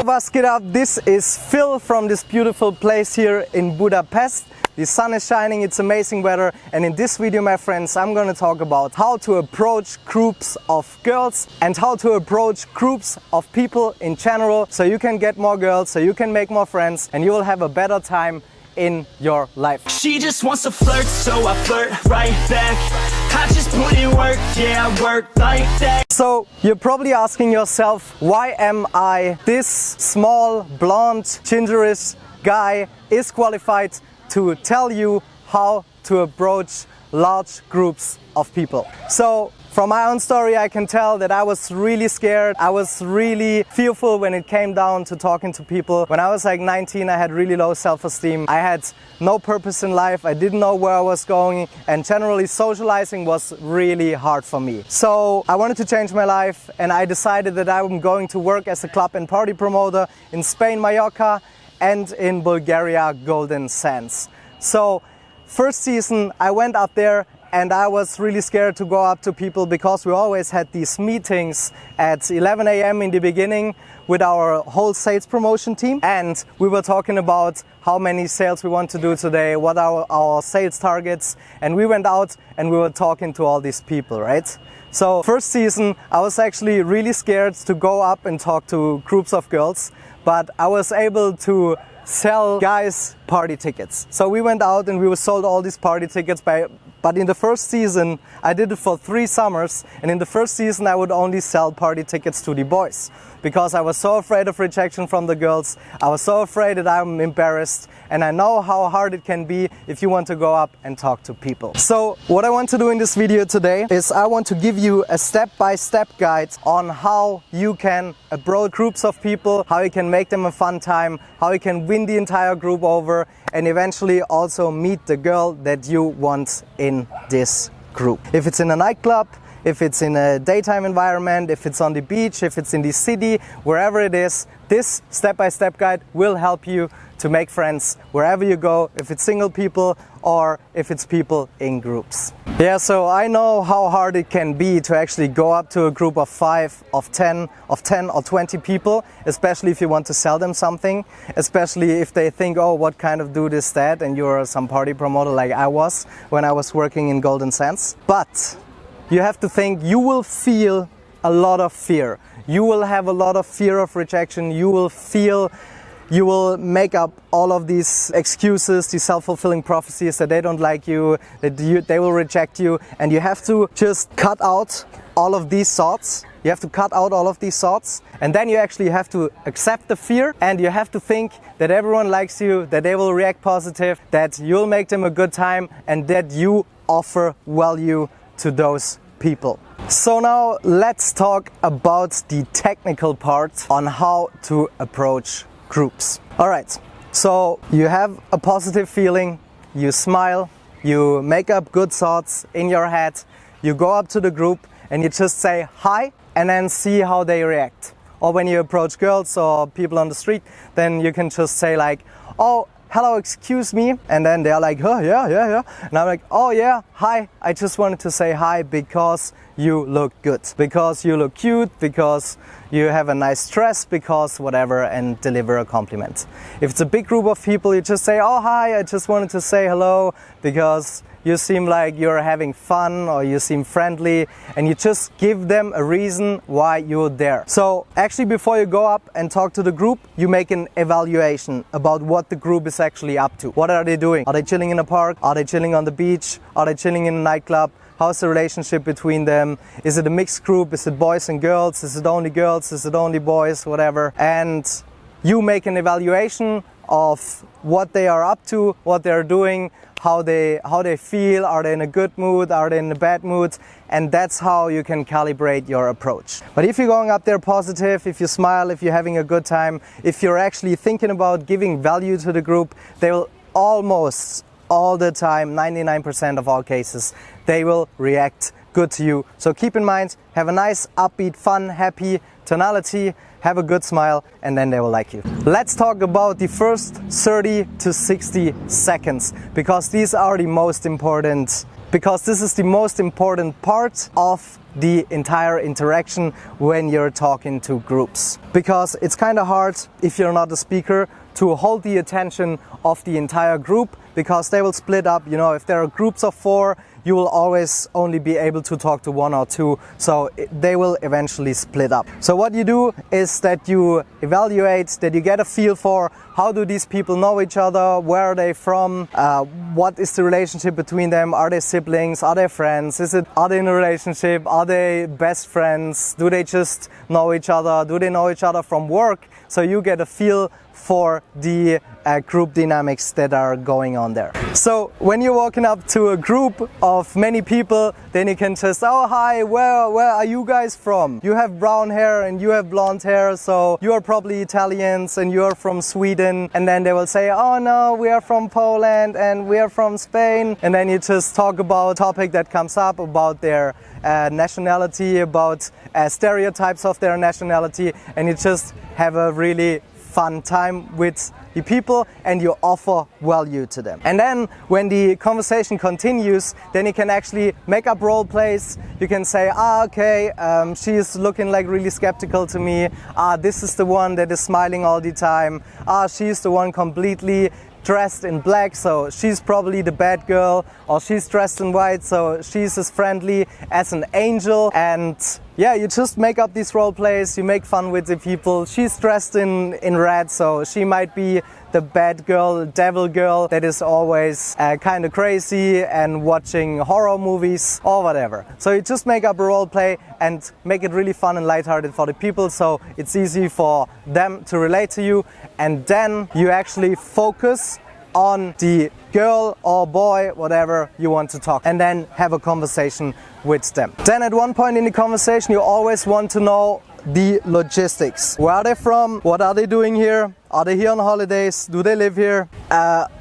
was geht ab? This is Phil from this beautiful place here in Budapest. The sun is shining, it's amazing weather, and in this video, my friends, I'm gonna talk about how to approach groups of girls and how to approach groups of people in general so you can get more girls, so you can make more friends, and you will have a better time in your life. She just wants to flirt, so I flirt right back. I just put in work, yeah, I work like that. So you're probably asking yourself, why am I, this small, blonde, gingerish guy, is qualified to tell you how to approach large groups of people? So from my own story, I can tell that I was really scared. I was really fearful when it came down to talking to people. When I was like 19, I had really low self-esteem. I had no purpose in life. I didn't know where I was going, and generally socializing was really hard for me. So I wanted to change my life, and I decided that I'm going to work as a club and party promoter in Spain, Mallorca, and in Bulgaria, Golden Sands. So first season I went up there and I was really scared to go up to people because we always had these meetings at 11 a.m. in the beginning with our whole sales promotion team, and we were talking about how many sales we want to do today, what are our sales targets, and we went out and we were talking to all these people, right? So first season I was actually really scared to go up and talk to groups of girls, but I was able to sell guys party tickets. So we went out and we sold all these party tickets but in the first season I did it for 3 summers, and in the first season I would only sell party tickets to the boys because I was so afraid of rejection from the girls. I was so afraid that I'm embarrassed, and I know how hard it can be if you want to go up and talk to people. So what I want to do in this video today is I want to give you a step-by-step guide on how you can approach groups of people, how you can make them a fun time, how you can win the entire group over, and eventually also meet the girl that you want in this group. If it's in a nightclub, if it's in a daytime environment, if it's on the beach, if it's in the city, wherever it is, this step-by-step guide will help you to make friends wherever you go, if it's single people or if it's people in groups. Yeah, so I know how hard it can be to actually go up to a group of 5, of 10 or 20 people, especially if you want to sell them something, especially if they think, oh, what kind of dude is that? And you're some party promoter like I was when I was working in Golden Sands. But you have to think, you will feel a lot of fear. You will have a lot of fear of rejection. You will make up all of these excuses, these self-fulfilling prophecies that they don't like you, that they will reject you, and you have to just cut out all of these thoughts. You have to cut out all of these thoughts, and then you actually have to accept the fear, and you have to think that everyone likes you, that they will react positive, that you'll make them a good time, and that you offer value to those people. So now let's talk about the technical part on how to approach groups. Alright, so you have a positive feeling, you smile, you make up good thoughts in your head, you go up to the group and you just say hi and then see how they react. Or when you approach girls or people on the street, then you can just say like, oh, hello, excuse me, and then they're like, oh, yeah, and I'm like, oh yeah, hi, I just wanted to say hi because you look good, because you look cute, because you have a nice dress, because whatever, and deliver a compliment. If it's a big group of people, you just say, oh hi, I just wanted to say hello because you seem like you're having fun or you seem friendly, and you just give them a reason why you're there. So actually, before you go up and talk to the group, you make an evaluation about what the group is actually up to. What are they doing? Are they chilling in a park? Are they chilling on the beach? Are they chilling in a nightclub? How's the relationship between them? Is it a mixed group? Is it boys and girls? Is it only girls? Is it only boys? Whatever. And you make an evaluation of what they are up to, what they're doing, how they feel. Are they in a good mood? Are they in a bad mood? And that's how you can calibrate your approach. But if you're going up there positive, if you smile, if you're having a good time, if you're actually thinking about giving value to the group, they will almost all the time, 99% of all cases, they will react good to you. So keep in mind, have a nice, upbeat, fun, happy tonality, have a good smile, and then they will like you. Let's talk about the first 30 to 60 seconds, because these are the most important because this is the most important part of the entire interaction when you're talking to groups. Because it's kind of hard, if you're not a speaker, to hold the attention of the entire group, because they will split up. You know, if there are groups of 4, you will always only be able to talk to 1 or 2, so they will eventually split up. So what you do is that you evaluate, that you get a feel for how do these people know each other, where are they from, what is the relationship between them, are they siblings, are they friends, are they in a relationship, are they best friends, do they just know each other, do they know each other from work? So you get a feel for the group dynamics that are going on there. So when you're walking up to a group of many people, then you can just, oh hi, where are you guys from? You have brown hair and you have blonde hair, so you are probably Italians and you're from Sweden. And then they will say, oh no, we are from Poland and we are from Spain. And then you just talk about a topic that comes up, about their nationality, about stereotypes of their nationality, and you just have a really fun time with the people and you offer value to them. And then when the conversation continues, then you can actually make up role plays. You can say, okay, she's looking like really skeptical to me. This is the one that is smiling all the time. She's the one completely dressed in black, so she's probably the bad girl, or she's dressed in white, so she's as friendly as an angel. And yeah, you just make up these role plays, you make fun with the people. She's dressed in red, so she might be the bad girl, devil girl that is always kind of crazy and watching horror movies or whatever. So you just make up a role play and make it really fun and lighthearted for the people, so it's easy for them to relate to you. And then you actually focus on the girl or boy, whatever you want to talk, and then have a conversation with them. Then at one point in the conversation, you always want to know the logistics. Where are they from? What are they doing here? Are they here on holidays? Do they live here?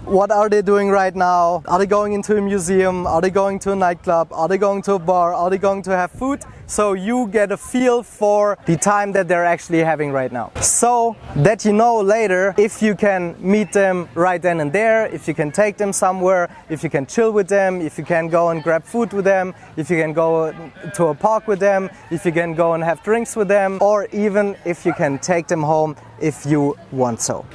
What are they doing right now? Are they going into a museum? Are they going to a nightclub? Are they going to a bar? Are they going to have food? So you get a feel for the time that they're actually having right now, so that you know later if you can meet them right then and there, if you can take them somewhere, if you can chill with them, if you can go and grab food with them, if you can go to a park with them, if you can go and have drinks with them, or even if you can take them home if you want so.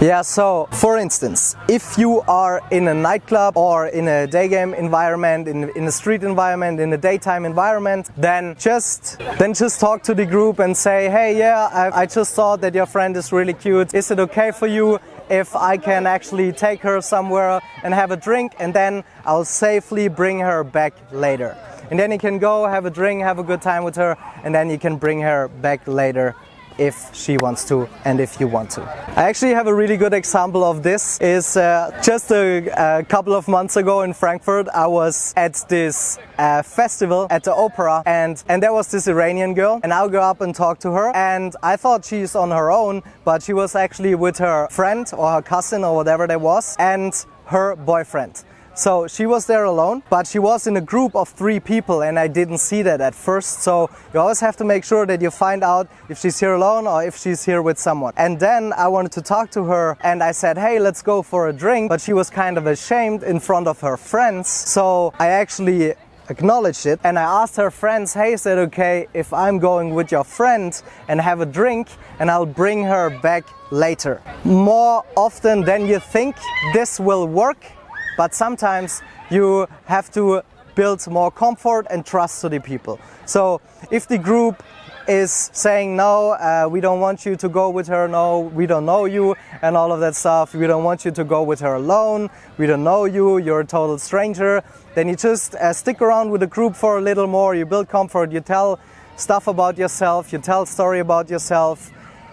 Yeah, so for instance, if you are in a nightclub or in a day game environment, in a street environment, in a daytime environment, then just talk to the group and say, hey, yeah, I just thought that your friend is really cute. Is it okay for you if I can actually take her somewhere and have a drink, and then I'll safely bring her back later? And then you can go have a drink, have a good time with her, and then you can bring her back later if she wants to and if you want to. I actually have a really good example of this. Is just a couple of months ago in Frankfurt, I was at this festival at the opera, and there was this Iranian girl, and I'll go up and talk to her, and I thought she's on her own, but she was actually with her friend or her cousin or whatever that was, and her boyfriend. So she was there alone, but she was in a group of 3 people, and I didn't see that at first. So you always have to make sure that you find out if she's here alone or if she's here with someone. And then I wanted to talk to her, and I said, hey, let's go for a drink. But she was kind of ashamed in front of her friends. So I actually acknowledged it, and I asked her friends, hey, is it okay if I'm going with your friend and have a drink, and I'll bring her back later? More often than you think, this will work. But sometimes you have to build more comfort and trust to the people. So if the group is saying, no, we don't want you to go with her, no, we don't know you, and all of that stuff, we don't want you to go with her alone, we don't know you, you're a total stranger, then you just stick around with the group for a little more, you build comfort, you tell stuff about yourself, you tell a story about yourself,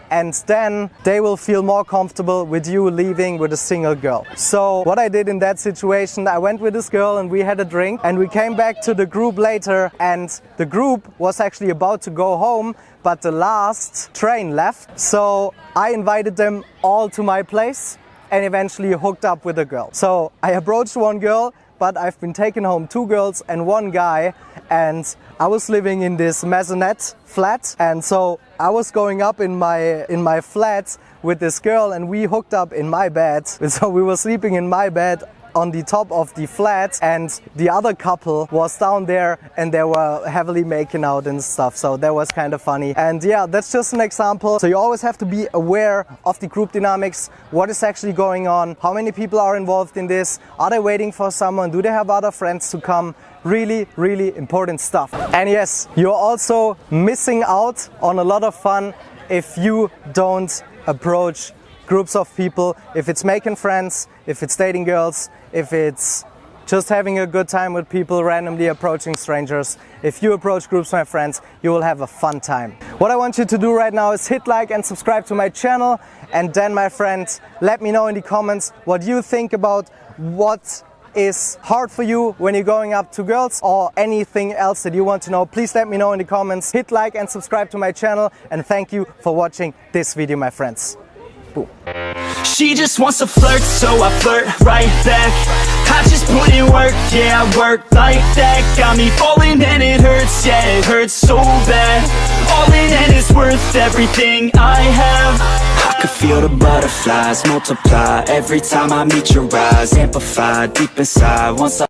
and then they will feel more comfortable with you leaving with a single girl. So what I did in that situation, I went with this girl and we had a drink, and we came back to the group later, and the group was actually about to go home, but the last train left. So I invited them all to my place and eventually hooked up with a girl. So I approached one girl, but I've been taking home 2 girls and 1 guy, and I was living in this maisonette flat, and so I was going up in my flat with this girl, and we hooked up in my bed. So we were sleeping in my bed on the top of the flat and the other couple was down there and they were heavily making out and stuff. So that was kind of funny. And yeah, that's just an example. So you always have to be aware of the group dynamics, what is actually going on, how many people are involved in this, are they waiting for someone, do they have other friends to come? Really, really important stuff. And yes, you're also missing out on a lot of fun if you don't approach groups of people, if it's making friends, if it's dating girls, if it's just having a good time with people, randomly approaching strangers. If you approach groups of my friends, you will have a fun time. What I want you to do right now is hit like and subscribe to my channel, and then, my friends, let me know in the comments what you think about what is hard for you when you're going up to girls, or anything else that you want to know. Please let me know in the comments. Hit like and subscribe to my channel, and thank you for watching this video, my friends. Boom. She just wants to flirt, so I flirt right back. I just put in work, yeah, I work like that. Got me falling and it hurts, yeah, it hurts so bad. All in and it's worth everything I have. I could feel the butterflies multiply every time I meet your eyes. Amplify deep inside once I